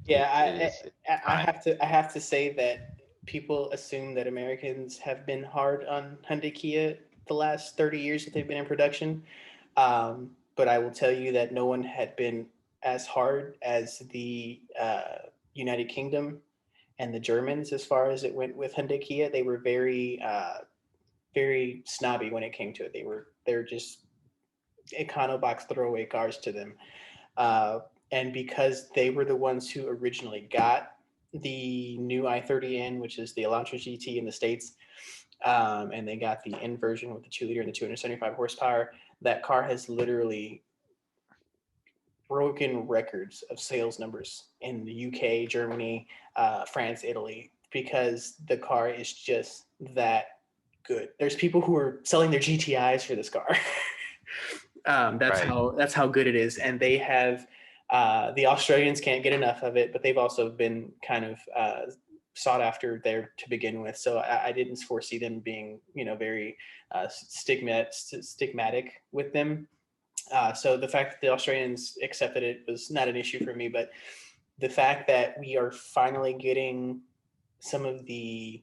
Yeah, It's I time. have to say that people assume that Americans have been hard on Hyundai Kia the last 30 years that they've been in production. But I will tell you that no one had been as hard as the United Kingdom and the Germans as far as it went with Hyundai Kia. They were very snobby when it came to it. They're just econobox throwaway cars to them. Uh, and because they were the ones who originally got the new i30N, which is the Elantra GT in the States, and they got the N version with the 2 liter and the 275 horsepower, that car has literally broken records of sales numbers in the UK, Germany, France, Italy, because the car is just that good. There's people who are selling their GTIs for this car. Right. That's how good it is, and they have the Australians can't get enough of it, but they've also been kind of sought after there to begin with. So I didn't foresee them being very stigmatic with them. So the fact that the Australians accepted it was not an issue for me, but the fact that we are finally getting some of the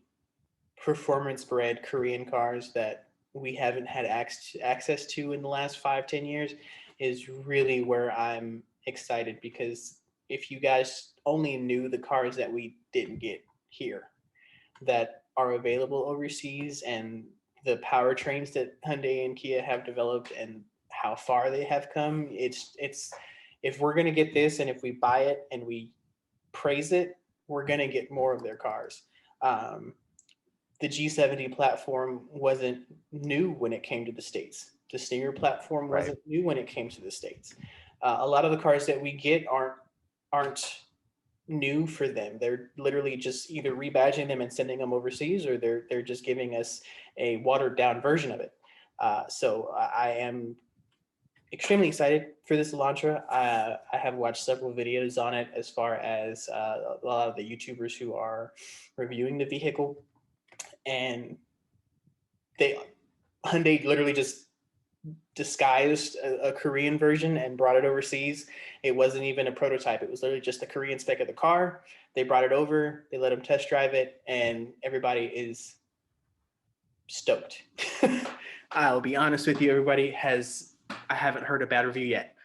performance bred Korean cars that we haven't had access to in the last 5-10 years is really where I'm excited, because if you guys only knew the cars that we didn't get here that are available overseas, and the powertrains that Hyundai and Kia have developed and how far they have come, it's if we're gonna get this and if we buy it and we praise it, we're gonna get more of their cars. Um, the G70 platform wasn't new when it came to the States. The Stinger platform Right. wasn't new when it came to the States. A lot of the cars that we get aren't new for them. They're literally just either rebadging them and sending them overseas, or they're just giving us a watered down version of it. So I am extremely excited for this Elantra. I have watched several videos on it, as far as a lot of the YouTubers who are reviewing the vehicle, and they Hyundai literally just disguised a Korean version and brought it overseas. It wasn't even a prototype. It was literally just the Korean spec of the car. They brought it over, they let them test drive it, and everybody is stoked. I'll be honest with you, I haven't heard a bad review yet.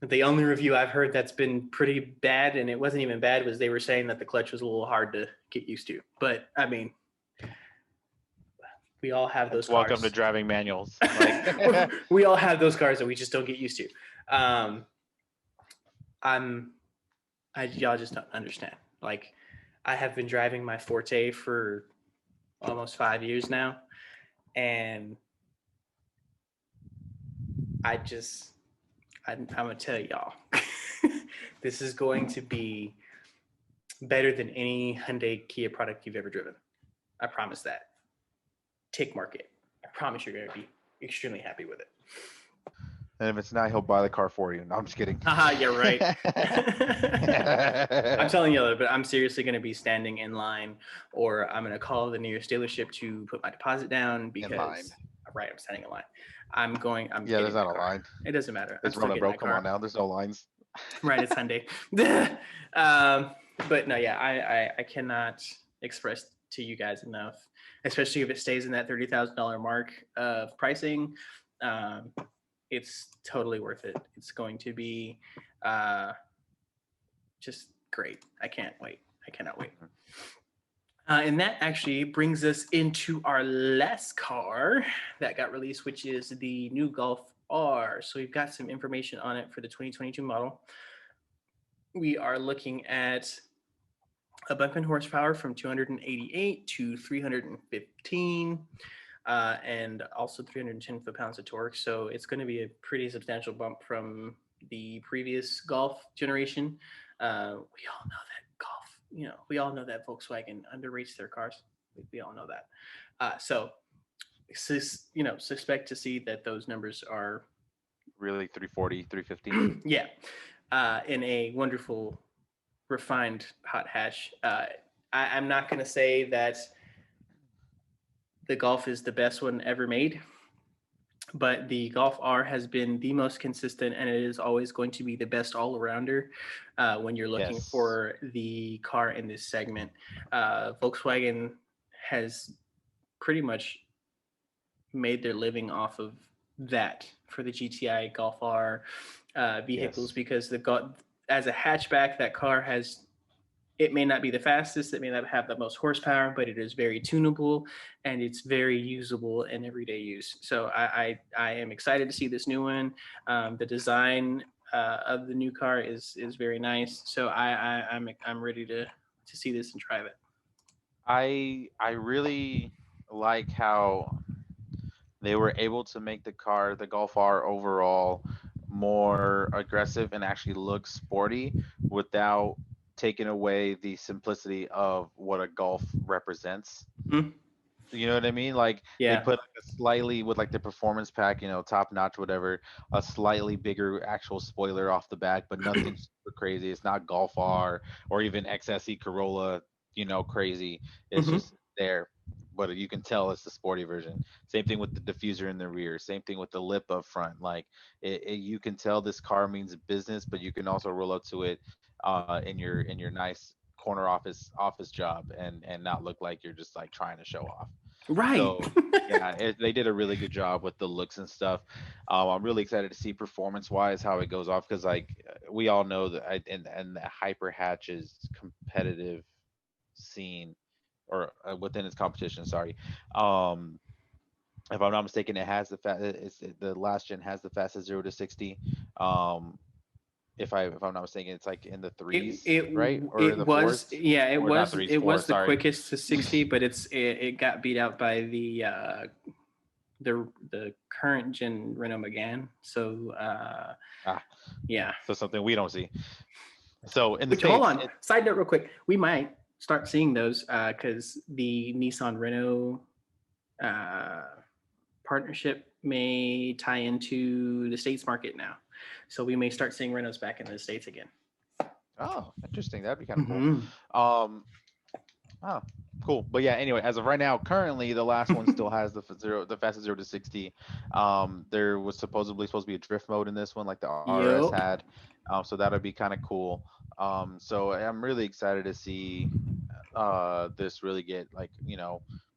The only review I've heard that's been pretty bad, and it wasn't even bad, was they were saying that the clutch was a little hard to get used to. But I mean, we all have those Welcome cars. to driving manuals. Like, We all have those cars that we just don't get used to. Um, y'all just don't understand. Like, I have been driving my Forte for almost 5 years now, and I'm gonna tell y'all, this is going to be better than any Hyundai Kia product you've ever driven. I promise that. Tick market. I promise you're gonna be extremely happy with it. and if it's not, he'll buy the car for you. No, I'm just kidding. Haha, you're right. I'm telling you, but I'm seriously going to be standing in line, or I'm going to call the nearest dealership to put my deposit down, because line. right, I'm standing in line. I'm Yeah, there's getting not that a car. line. It doesn't matter. I'm It's still Rona, getting bro. that Come car. on now. There's no lines. Right, it's Hyundai. But no, yeah, I cannot express to you guys enough, especially if it stays in that $30,000 mark of pricing. Um, it's totally worth it. It's going to be just great. I can't wait. I cannot wait. And that actually brings us into our last car that got released, which is the new Golf R. So we've got some information on it for the 2022 model. We are looking at a bump in horsepower from 288 to 315, and also 310 foot-pounds of torque. So it's going to be a pretty substantial bump from the previous Golf generation. We all know that Golf, we all know that Volkswagen underrates their cars. We all know that. So, suspect to see that those numbers are Really, 340, 350. yeah, in a wonderful, refined hot hatch. I'm not going to say that the Golf is the best one ever made, but the Golf R has been the most consistent, and it is always going to be the best all-arounder when you're looking Yes. for the car in this segment. Volkswagen has pretty much made their living off of that for the GTI Golf R vehicles, Yes. because as a hatchback, that car it may not be the fastest, it may not have the most horsepower, but it is very tunable and it's very usable in everyday use. So I am excited to see this new one. The design of the new car is very nice. So I'm ready to see this and drive it. I really like how they were able to make the Golf R overall more aggressive and actually look sporty without taking away the simplicity of what a Golf represents. Hmm? You know what I mean? Like they Yeah. put like a slightly with like the performance pack, top notch, whatever, a slightly bigger actual spoiler off the back, but nothing super crazy. It's not Golf R or even XSE Corolla, crazy. It's Hmm. just there, but you can tell it's the sporty version. Same thing with the diffuser in the rear. Same thing with the lip up front. Like you can tell this car means business, but you can also roll up to it in your nice corner office job and not look like you're just like trying to show off. Right. So yeah, they did a really good job with the looks and stuff. I'm really excited to see performance wise how it goes off because like we all know that and the hyper hatches competitive scene or within its competition. Sorry, um, if I'm not mistaken, it has the last gen has the fastest 0 to 60. Um, if I'm not mistaken, it's like in the It threes, it right, or it the was, fours, yeah, it or not was threes, it fours. was the Sorry. quickest to 60, but it got beat out by the current gen Renault Megane. So Ah, yeah. so something we don't see. So in the Which, hold states, on. Side note, real quick, we might start seeing those because the Nissan Renault uh, partnership may tie into the states market now, so we may start seeing Renaults back in the states again. oh, interesting. That'd be kind of cool. Mm-hmm. Um, Oh, cool. But yeah, anyway, as of right now, currently the last one still has the fastest 0 to 60. There was supposed to be a drift mode in this one, like the RS Yup. had. So that'll be kind of cool. So I'm really excited to see this really get like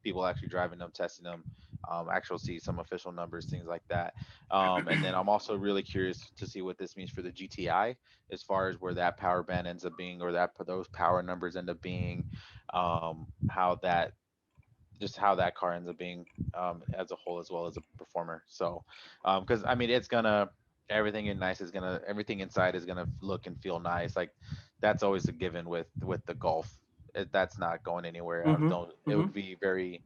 people actually driving them, testing them, actual see some official numbers, things like that. And then I'm also really curious to see what this means for the GTI as far as where that power band ends up being, or that those power numbers end up being, how that just how that car ends up being as a whole as well as a performer. So, because I mean, it's gonna everything in nice is gonna everything inside is gonna look and feel nice. Like that's always a given with the Golf. That's not going anywhere. I Mm-hmm. don't. It Mm-hmm. would be very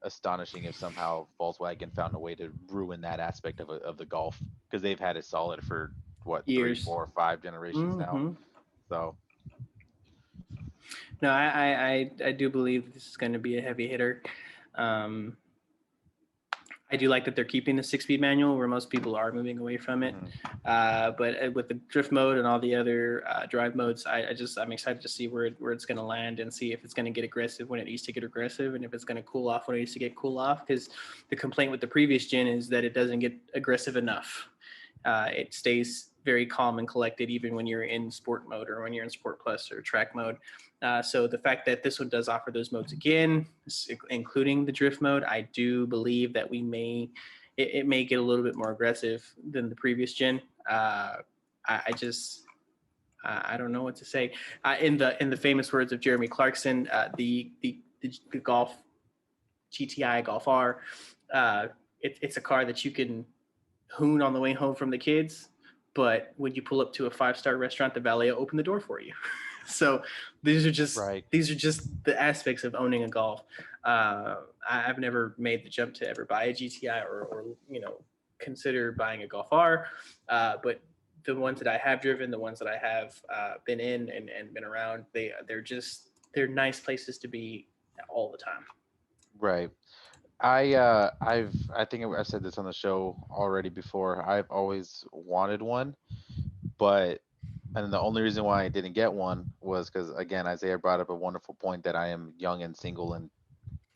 astonishing if somehow Volkswagen found a way to ruin that aspect of the Golf because they've had it solid for what three, Years. 4, 5 generations now. Mm-hmm. So No, I do believe this is going to be a heavy hitter. Um, I do like that they're keeping the 6-speed manual, where most people are moving away from it. mhm. But with the drift mode and all the other drive modes, I'm excited to see where it's going to land and see if it's going to get aggressive when it needs to get aggressive, and if it's going to cool off when it needs to get cool off. Because the complaint with the previous gen is that it doesn't get aggressive enough. It stays very calm and collected even when you're in sport mode or when you're in sport plus or track mode. So the fact that this one does offer those modes again, including the drift mode, I do believe that it may get a little bit more aggressive than the previous gen. I just I don't know what to say. In the famous words of Jeremy Clarkson, the Golf GTI Golf R, it's a car that you can hoon on the way home from the kids, but when you pull up to a 5-star restaurant, the valet will open the door for you. So Right. these are just the aspects of owning a Golf. I've never made the jump to ever buy a GTI or consider buying a Golf R, but the ones that I have driven, the ones that I have been in and been around, they're nice places to be all the time. Right. I think I've said this on the show already before. I've always wanted one, but and the only reason why I didn't get one was because again Isaiah brought up a wonderful point that I am young and single, and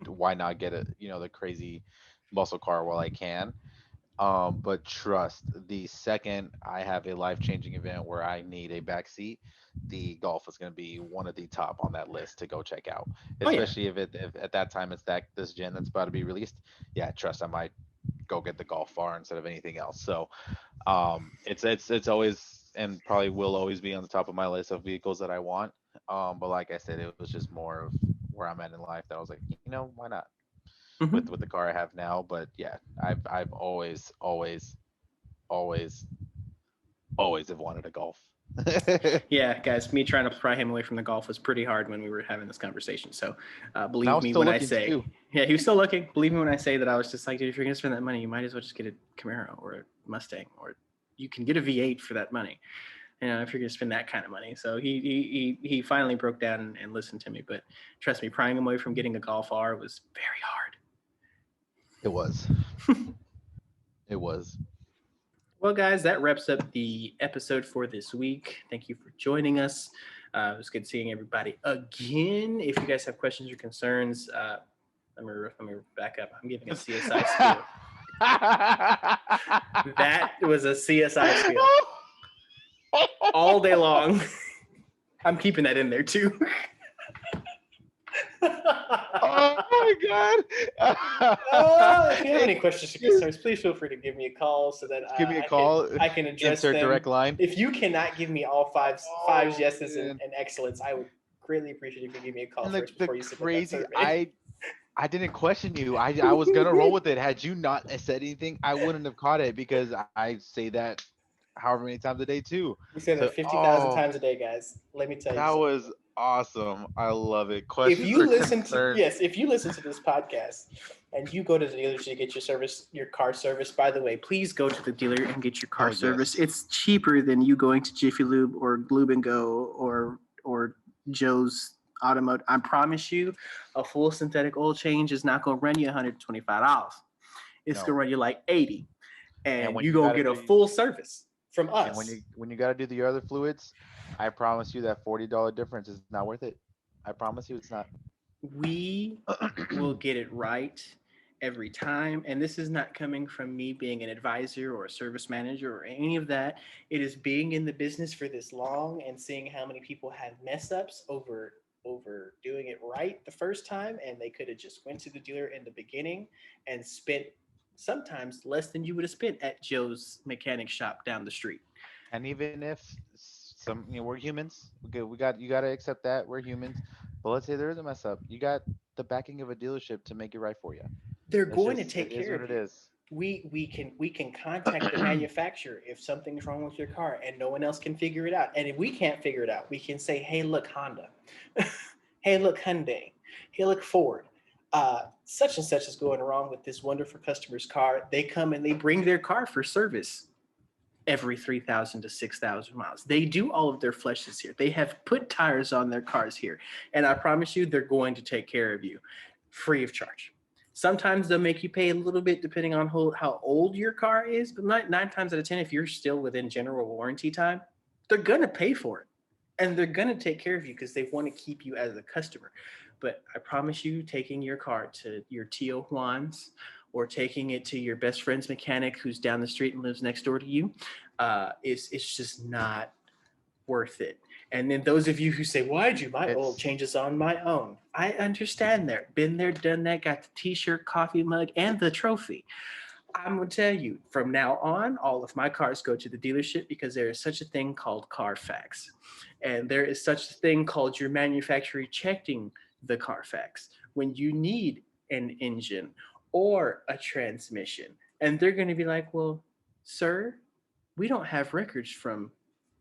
why not get the crazy muscle car while I can. But trust, the second I have a life-changing event where I need a back seat, the Golf is going to be one of the top on that list to go check out. Oh yeah. Especially if at that time it's that this gen that's about to be released. Yeah, trust, I might go get the Golf R instead of anything else. So it's always and probably will always be on the top of my list of vehicles that I want. But like I said, it was just more of where I'm at in life that I was like, why not? Mm-hmm. With the car I have now. But yeah, I've always always have wanted a Golf. Yeah, guys, me trying to pry him away from the Golf was pretty hard when we were having this conversation. So And I believe was me still when I looking say, too. yeah, he was still looking. Believe me when I say that I was just like, dude, if you're going to spend that money, you might as well just get a Camaro or a Mustang, or you can get a V8 for that money. If you're going to spend that kind of money. So he finally broke down and listened to me. But trust me, prying him away from getting a Golf R was very hard. It was. It was. Well, guys, that wraps up the episode for this week. Thank you for joining us. It was good seeing everybody again. If you guys have questions or concerns, Let me back up. I'm giving a CSI spiel. That was a CSI spiel all day long. I'm keeping that in there too. Oh my god! If you have any questions or concerns, please feel free to give me a call so that Give me a call. I can address Insert them. direct line. If you cannot give me all fives, yeses, man. and excellence, I would greatly appreciate if you give me a call And first the before you submit that crazy, survey. I didn't question you. I was gonna roll with it. Had you not said anything, I wouldn't have caught it because I say that however many times a day too. We say that 50,000 times a day, guys. Let me tell you that something. was awesome. I love it. If Questions you or listen concerns? if you listen to this podcast and you go to the dealership to get your car service, by the way, please go to the dealer and get your car service. Yes. It's cheaper than you going to Jiffy Lube or Lube and Go or Joe's Automotive. I promise you, a full synthetic oil change is not going to run you $125. It's going to run you like $80, and you're going to get a full service from us. And when you got to do the other fluids, I promise you that $40 difference is not worth it. I promise you, it's not. We will get it right every time. And this is not coming from me being an advisor or a service manager or any of that. It is being in the business for this long and seeing how many people have mess ups over doing it right the first time, and they could have just went to the dealer in the beginning and spent sometimes less than you would have spent at Joe's mechanic shop down the street. And even if we're humans, we got you got to accept that we're humans. But let's say there is a mess up, you got the backing of a dealership to make it right for you. They're going to take care of it you. is. We can contact the manufacturer if something's wrong with your car and no one else can figure it out. And if we can't figure it out, we can say, hey, look, Honda. Hey, look, Hyundai. Hey, look, Ford. Such and such is going wrong with this wonderful customer's car. They come and they bring their car for service every 3,000 to 6,000 miles. They do all of their flushes here. They have put tires on their cars here. And I promise you, they're going to take care of you free of charge. Sometimes they'll make you pay a little bit depending on how old your car is, but nine times out of 10, if you're still within general warranty time, they're going to pay for it. And they're going to take care of you because they want to keep you as a customer. But I promise you, taking your car to your Tio Juan's or taking it to your best friend's mechanic who's down the street and lives next door to you, it's just not worth it. And then those of you who say, why do my oil changes on my own? I understand that. Been there, done that, got the t-shirt, coffee mug, and the trophy. I'm going to tell you, from now on, all of my cars go to the dealership because there is such a thing called Carfax. And there is such a thing called your manufacturer checking the Carfax when you need an engine or a transmission. And they're going to be like, well, sir, we don't have records from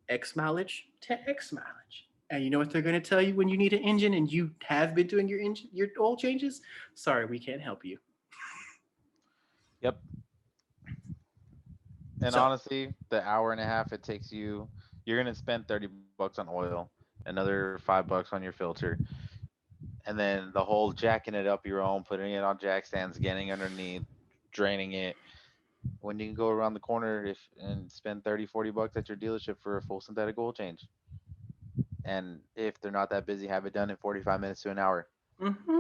X mileage to X mileage. And you know what they're going to tell you when you need an engine and you have been doing your oil changes? Sorry, we can't help you. Yep. And honestly, the hour and a half it takes you, you're gonna spend $30 on oil, another $5 on your filter, and then the whole jacking it up your own, putting it on jack stands, getting underneath, draining it. When you can go around the corner and spend $30-$40 at your dealership for a full synthetic oil change. And if they're not that busy, have it done in 45 minutes to an hour. Mm-hmm.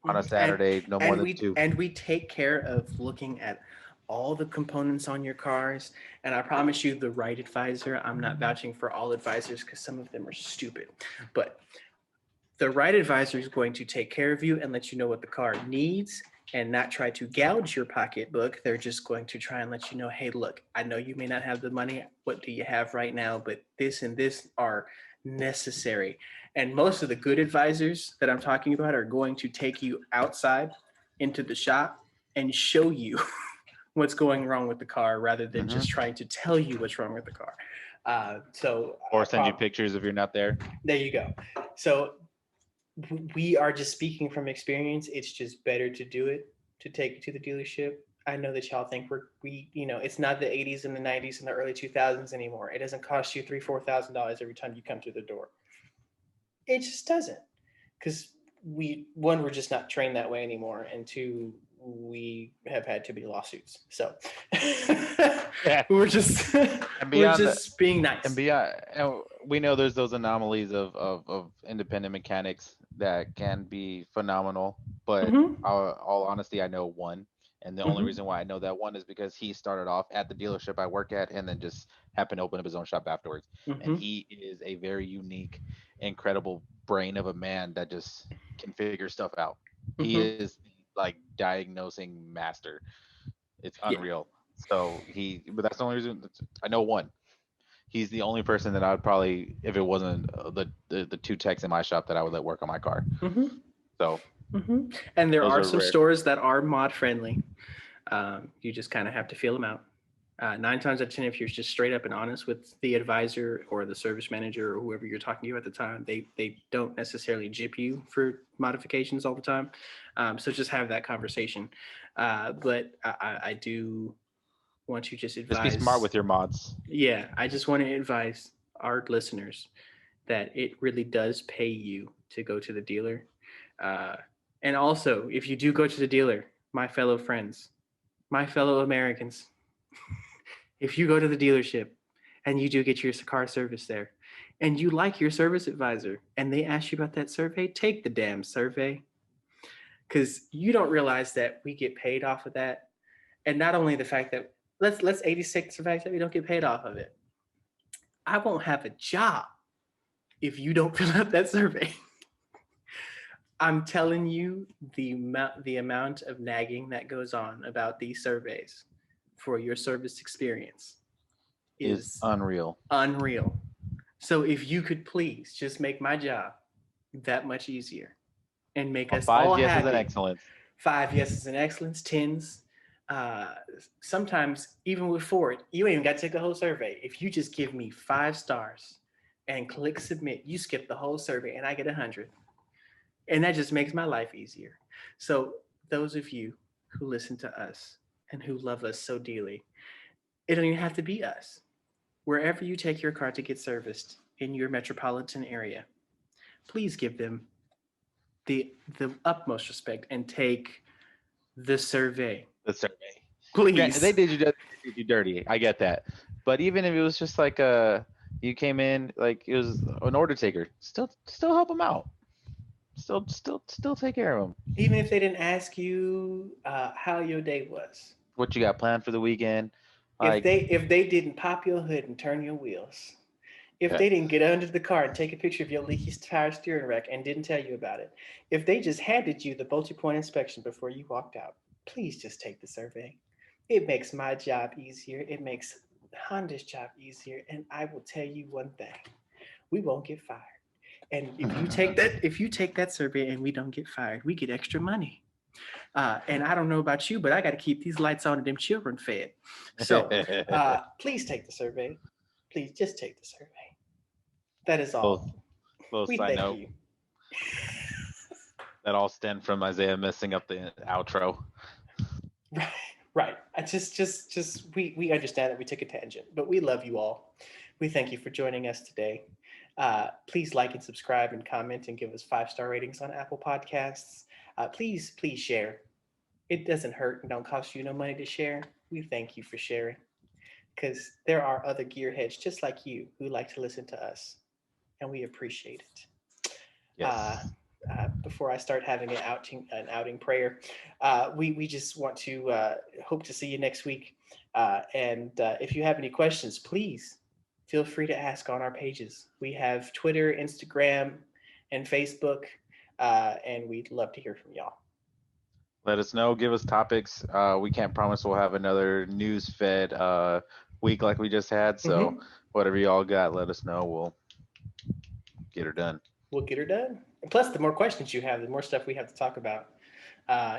On a Saturday, no more than 2. And we take care of looking at all the components on your cars. And I promise you, the right advisor, I'm not vouching for all advisors because some of them are stupid, but the right advisor is going to take care of you and let you know what the car needs and not try to gouge your pocketbook. They're just going to try and let you know, hey, look, I know you may not have the money. What do you have right now? But this and this are necessary. And most of the good advisors that I'm talking about are going to take you outside into the shop and show you what's going wrong with the car rather than just trying to tell you what's wrong with the car. Or send you pictures if you're not there. There you go. So we are just speaking from experience. It's just better to do it, to take it to the dealership. I know that y'all think it's not the 80s and the 90s and the early 2000s anymore. It doesn't cost you $3,000-$4,000 every time you come through the door. It just doesn't, because we're just not trained that way anymore, and two, we have had too many lawsuits. So Yeah. we're just And we're beyond the just being and nice. beyond, and we know there's those anomalies of independent mechanics that can be phenomenal, but Mm-hmm. all honesty, I know one, and the only Mm-hmm. reason why I know that one is because he started off at the dealership I work at, and then just happened to open up his own shop afterwards. And Mm-hmm. he is a very unique, incredible brain of a man that just can figure stuff out. He Mm-hmm. is like diagnosing master. It's Yeah. unreal. But that's the only reason I know one. He's the only person that I would probably, if it wasn't the two techs in my shop, that I would let work on my car. Mm-hmm. So Mm-hmm. And there those are are some rare. stores that are mod friendly. You just kind of have to feel them out. 9 times out of 10, if you're just straight up and honest with the advisor or the service manager or whoever you're talking to at the time, they don't necessarily jip you for modifications all the time. So just have that conversation. But I do want to just Just be smart advise. with your mods. Yeah, I just want to advise our listeners that it really does pay you to go to the dealer. Uh, and also, if you do go to the dealer, my fellow friends, my fellow Americans, if you go to the dealership and you do get your car service there and you like your service advisor and they ask you about that survey, take the damn survey, because you don't realize that we get paid off of that. And not only the fact that let's 86 the fact that we don't get paid off of it. I won't have a job if you don't fill out that survey. I'm telling you, the amount of nagging that goes on about these surveys for your service experience Is is unreal. unreal. So if you could please just make my job that much easier and make us Five all yeses and happy. excellence. 5 yeses and excellence, tens. Uh, Sometimes even with Ford, you ain't even got to take a whole survey. If you just give me 5 stars and click submit, you skip the whole survey and I get 100. And that just makes my life easier. So those of you who listen to us and who love us so dearly, it don't even have to be us. Wherever you take your car to get serviced in your metropolitan area, please give them the utmost respect and take the survey. The survey. They Please. did you dirty. I get that. But even if it was just like you came in like it was an order taker, still help them out. Still take care of them. Even if they didn't ask you how your day was, What you got planned for the weekend? if Like, they didn't pop your hood and turn your wheels, if yeah. they didn't get under the car and take a picture of your leaky tire steering rack and didn't tell you about it, if they just handed you the multi-point inspection before you walked out, please just take the survey. It makes my job easier. It makes Honda's job easier. And I will tell you one thing: we won't get fired. And if you take that survey and we don't get fired, we get extra money. And I don't know about you, but I got to keep these lights on and them children fed. So please take the survey. Please just take the survey. That is Both all. both We side thank note you. that all stem from Isaiah messing up the outro. Right, right. I just we understand that we took a tangent, but we love you all. We thank you for joining us today. Please like and subscribe and comment and give us 5-star ratings on Apple Podcasts. Please share. It doesn't hurt and don't cost you no money to share. We thank you for sharing because there are other gearheads just like you who like to listen to us, and we appreciate it. Uh, Yes. Before I start having an outing prayer, we just want to hope to see you next week. And if you have any questions, please feel free to ask on our pages. We have Twitter, Instagram, and Facebook, and we'd love to hear from y'all. Let us know. Give us topics. We can't promise we'll have another news fed week like we just had. So Mhm. whatever y'all got, let us know. We'll get her done. We'll get her done. And plus, the more questions you have, the more stuff we have to talk about.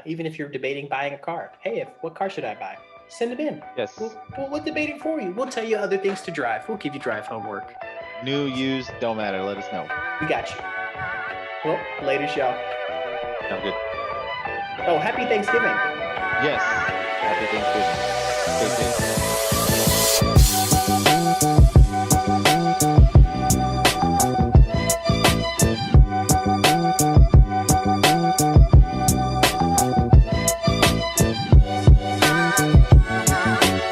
Even if you're debating buying a car, hey, what car should I buy? Send them in. Yes. We'll debate it for you. We'll tell you other things to drive. We'll give you drive homework. New, used, don't matter. Let us know. We got you. Well, later, y'all. Sounds good. Oh, happy Thanksgiving. Yes. Happy Thanksgiving. Stay safe.